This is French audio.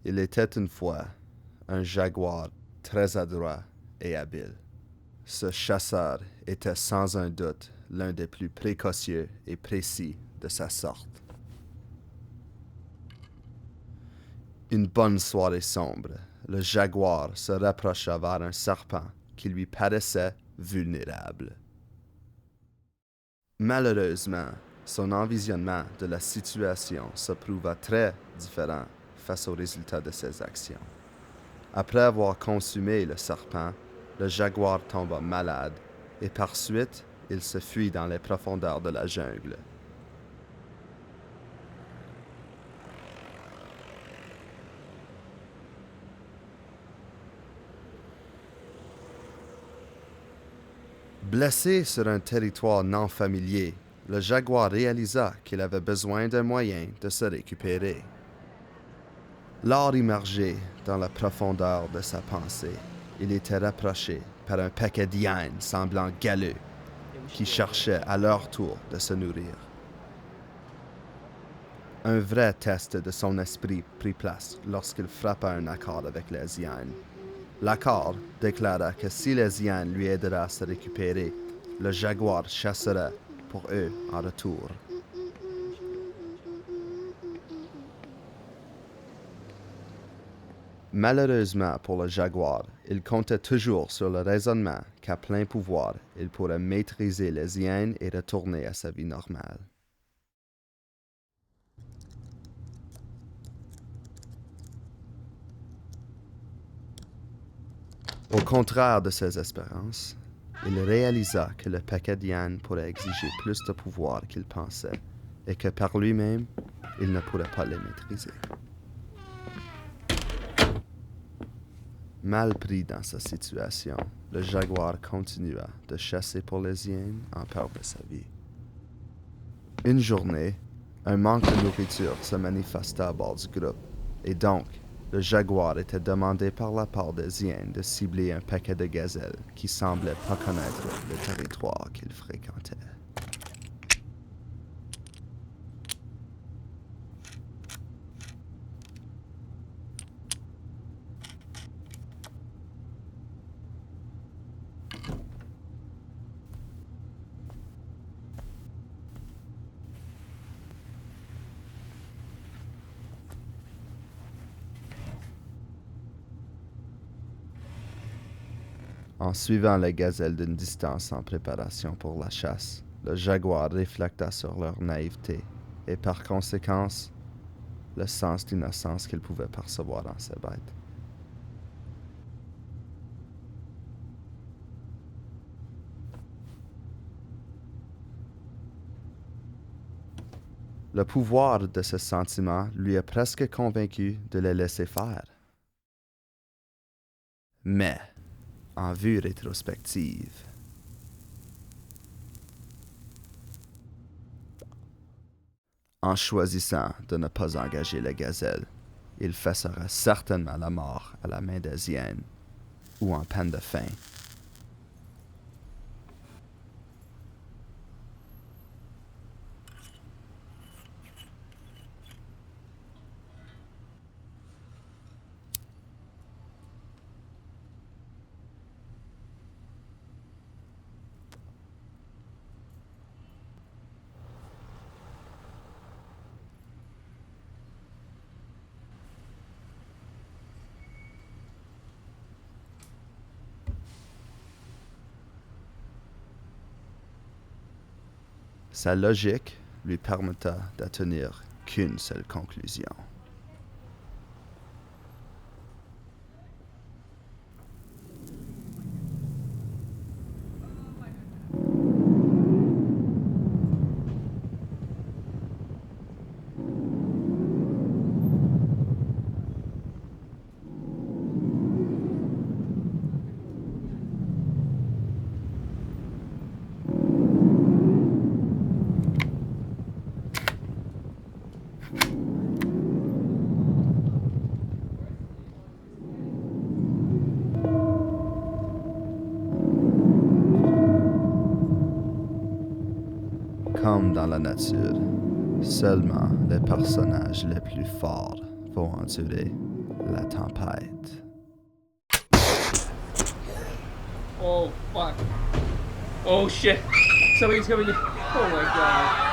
Il était une fois un jaguar très adroit et habile. Ce chasseur était sans un doute l'un des plus précautieux et précis de sa sorte. Une bonne soirée sombre, le jaguar se rapprocha vers un serpent qui lui paraissait vulnérable. Malheureusement, son envisionnement de la situation se prouva très différent face aux résultats de ses actions. Après avoir consumé le serpent, le jaguar tomba malade et par suite, il se fuit dans les profondeurs de la jungle. Blessé sur un territoire non familier, le jaguar réalisa qu'il avait besoin d'un moyen de se récupérer. Lors immergé dans la profondeur de sa pensée, il était rapproché par un paquet d'hyènes semblant galeux qui cherchaient à leur tour de se nourrir. Un vrai test de son esprit prit place lorsqu'il frappa un accord avec les hyènes. L'accord déclara que si les hyènes lui aideraient à se récupérer, le jaguar chasserait pour eux en retour. Malheureusement pour le jaguar, il comptait toujours sur le raisonnement qu'à plein pouvoir, il pourrait maîtriser les hyènes et retourner à sa vie normale. Au contraire de ses espérances, il réalisa que le paquet d'hyènes pourrait exiger plus de pouvoir qu'il pensait et que par lui-même, il ne pourrait pas les maîtriser. Mal pris dans sa situation, le jaguar continua de chasser pour les hyènes en peur de sa vie. Une journée, un manque de nourriture se manifesta à bord du groupe, et donc, le jaguar était demandé par la part des hyènes de cibler un paquet de gazelles qui semblaient pas connaître le territoire qu'ils fréquentaient. En suivant les gazelles d'une distance en préparation pour la chasse, le jaguar réfléchit sur leur naïveté et par conséquence, le sens d'innocence qu'il pouvait percevoir en ces bêtes. Le pouvoir de ce sentiment lui a presque convaincu de les laisser faire. Mais, en vue rétrospective, en choisissant de ne pas engager les gazelles, il faisera certainement la mort à la main des hyènes ou en peine de faim. Sa logique lui permetta de tenir qu'une seule conclusion. Comme dans la nature, seulement les personnages les plus forts vont endurer. la tempête. Oh fuck. Oh shit. Somebody's coming in. Oh my god.